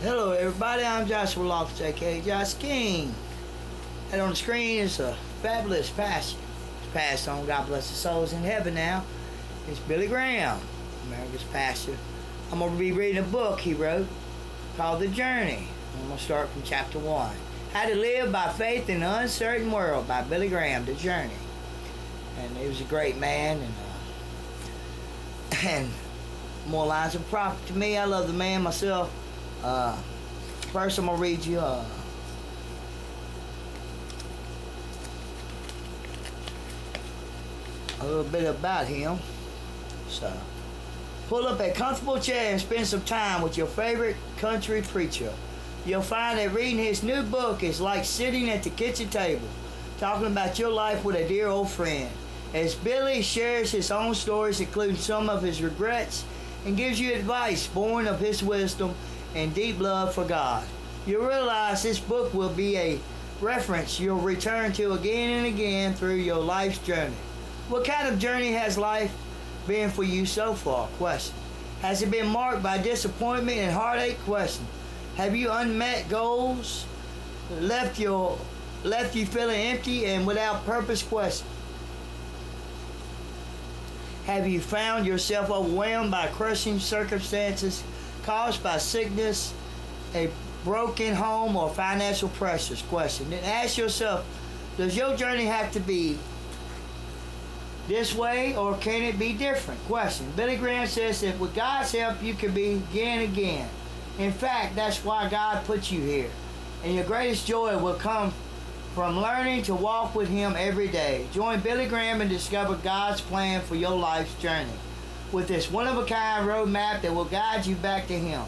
Hello everybody, I'm Joshua Loftis, aka Josh King. And on the screen is a fabulous passion. It's passed on, God bless the souls in heaven now. It's Billy Graham, America's pastor. I'm going to be reading a book he wrote called The Journey. I'm going to start from chapter 1. How to Live by Faith in an Uncertain World by Billy Graham, The Journey. And he was a great man, and more lines of prophet to me. I love the man myself. First I'm going to read you a little bit about him. So, pull up a comfortable chair and spend some time with your favorite country preacher. You'll find that reading his new book is like sitting at the kitchen table, talking about your life with a dear old friend. As Billy shares his own stories, including some of his regrets, and gives you advice born of his wisdom and deep love for God. You'll realize this book will be a reference you'll return to again and again through your life's journey. What kind of journey has life been for you so far? Question. Has it been marked by disappointment and heartache? Question. Have you unmet goals? Left you feeling empty and without purpose? Question. Have you found yourself overwhelmed by crushing circumstances caused by sickness, a broken home, or financial pressures? Question. Then ask yourself, does your journey have to be this way, or can it be different? Question. Billy Graham says that with God's help, you can begin again. In fact, that's why God put you here. And your greatest joy will come from learning to walk with Him every day. Join Billy Graham and discover God's plan for your life's journey with this one-of-a-kind roadmap that will guide you back to Him.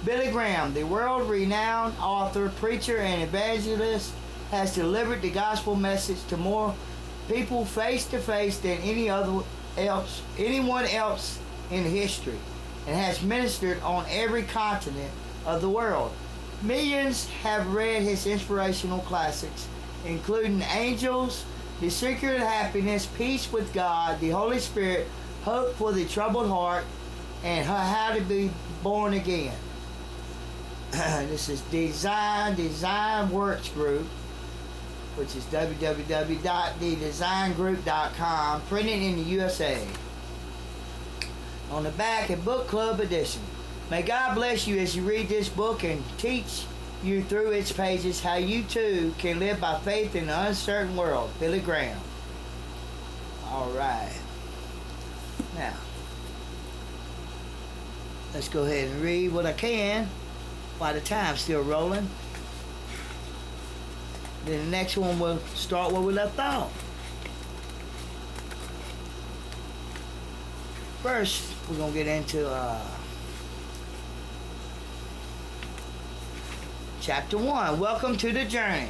Billy Graham, the world-renowned author, preacher, and evangelist, has delivered the gospel message to more people face-to-face than anyone else in history, and has ministered on every continent of the world. Millions have read his inspirational classics, including Angels, The Secret of Happiness, Peace with God, The Holy Spirit, Hope for the Troubled Heart, and How to Be Born Again. This is Design Works Group, which is www.thedesigngroup.com, printed in the USA. On the back, a book club edition. May God bless you as you read this book and teach you through its pages how you too can live by faith in an uncertain world. Billy Graham. All right. Now, let's go ahead and read what I can while the time's still rolling. Then the next one will start where we left off. First, we're going to get into Chapter 1, Welcome to the Journey.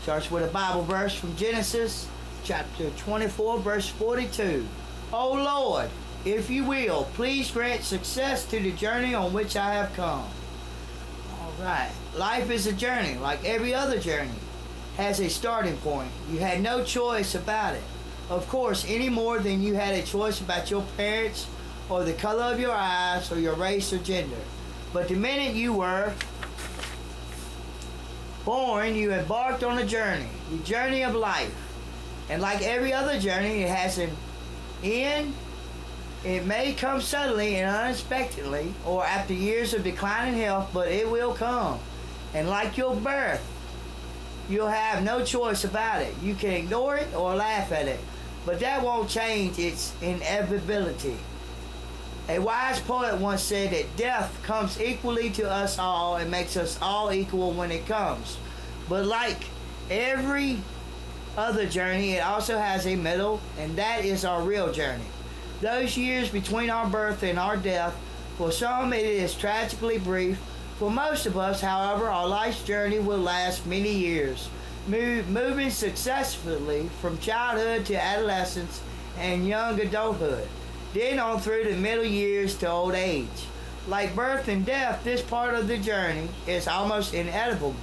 Starts with a Bible verse from Genesis, chapter 24, verse 42. O Lord, if you will, please grant success to the journey on which I have come. All right. Life is a journey, like every other journey. Has a starting point. You had no choice about it. Of course, any more than you had a choice about your parents, or the color of your eyes, or your race or gender. But the minute you were born, you embarked on a journey, the journey of life. And like every other journey, it has an end. It may come suddenly and unexpectedly, or after years of declining health, but it will come. And like your birth, you'll have no choice about it. You can ignore it or laugh at it, but that won't change its inevitability. A wise poet once said that death comes equally to us all and makes us all equal when it comes. But like every other journey, it also has a middle, and that is our real journey. Those years between our birth and our death, for some it is tragically brief. For most of us, however, our life's journey will last many years, moving successfully from childhood to adolescence and young adulthood, then on through the middle years to old age. Like birth and death, this part of the journey is almost inevitable.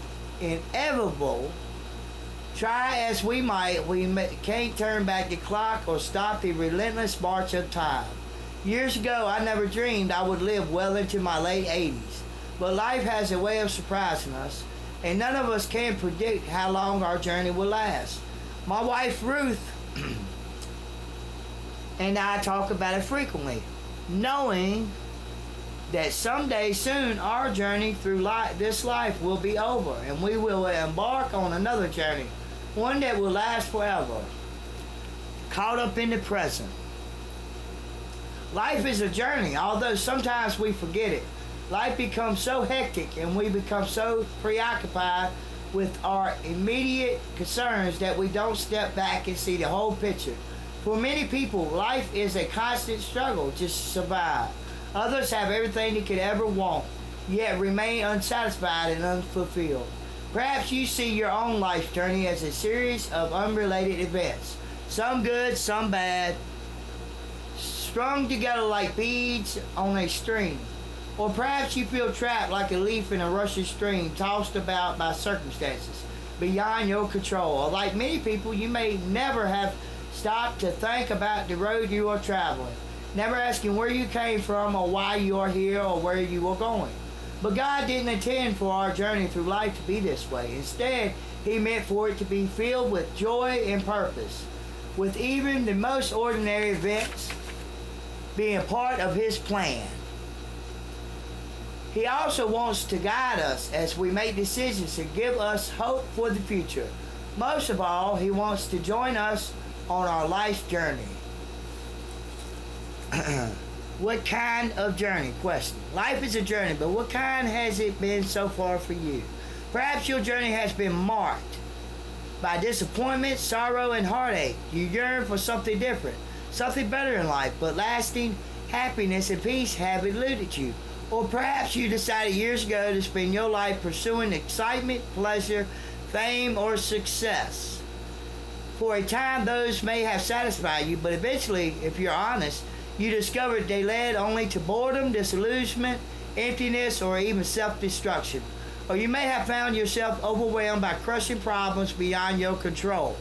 Try as we might, we can't turn back the clock or stop the relentless march of time. Years ago, I never dreamed I would live well into my late 80s. But life has a way of surprising us, and none of us can predict how long our journey will last. My wife Ruth and I talk about it frequently, knowing that someday soon our journey through this life will be over, and we will embark on another journey, one that will last forever. Caught up in the present. Life is a journey, although sometimes we forget it. Life becomes so hectic and we become so preoccupied with our immediate concerns that we don't step back and see the whole picture. For many people, life is a constant struggle just to survive. Others have everything they could ever want, yet remain unsatisfied and unfulfilled. Perhaps you see your own life journey as a series of unrelated events, some good, some bad, strung together like beads on a string. Or perhaps you feel trapped like a leaf in a rushing stream, tossed about by circumstances beyond your control. Or like many people, you may never have stopped to think about the road you are traveling, never asking where you came from or why you are here or where you are going. But God didn't intend for our journey through life to be this way. Instead, He meant for it to be filled with joy and purpose, with even the most ordinary events being part of His plan. He also wants to guide us as we make decisions and give us hope for the future. Most of all, He wants to join us on our life's journey. What kind of journey? Question. Life is a journey, but what kind has it been so far for you? Perhaps your journey has been marked by disappointment, sorrow, and heartache. You yearn for something different, something better in life, but lasting happiness and peace have eluded you. Or perhaps you decided years ago to spend your life pursuing excitement, pleasure, fame, or success. For a time, those may have satisfied you, but eventually, if you're honest, you discovered they led only to boredom, disillusionment, emptiness, or even self-destruction. Or you may have found yourself overwhelmed by crushing problems beyond your control.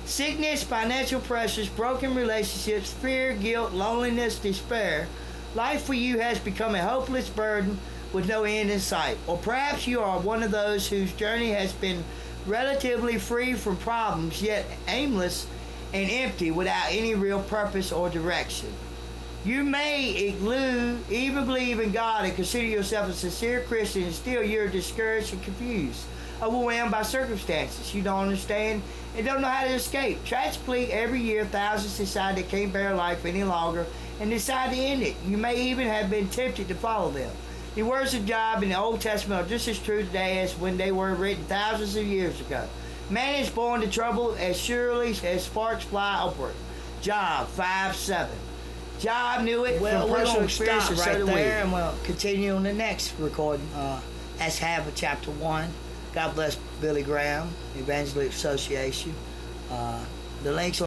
Sickness, financial pressures, broken relationships, fear, guilt, loneliness, despair. Life for you has become a hopeless burden with no end in sight. Or perhaps you are one of those whose journey has been relatively free from problems, yet aimless and empty without any real purpose or direction. You may even believe in God and consider yourself a sincere Christian, and still you're discouraged and confused, overwhelmed by circumstances you don't understand and don't know how to escape. Tragically, every year thousands decide they can't bear life any longer and decide to end it. You may even have been tempted to follow them. The words of Job in the Old Testament are just as true today as when they were written thousands of years ago. Man is born to trouble as surely as sparks fly upward. Job 5:7. Job knew it from personal experience, and so do we. And we'll continue on the next recording. As half of chapter 1. God bless Billy Graham, Evangelical Association. The links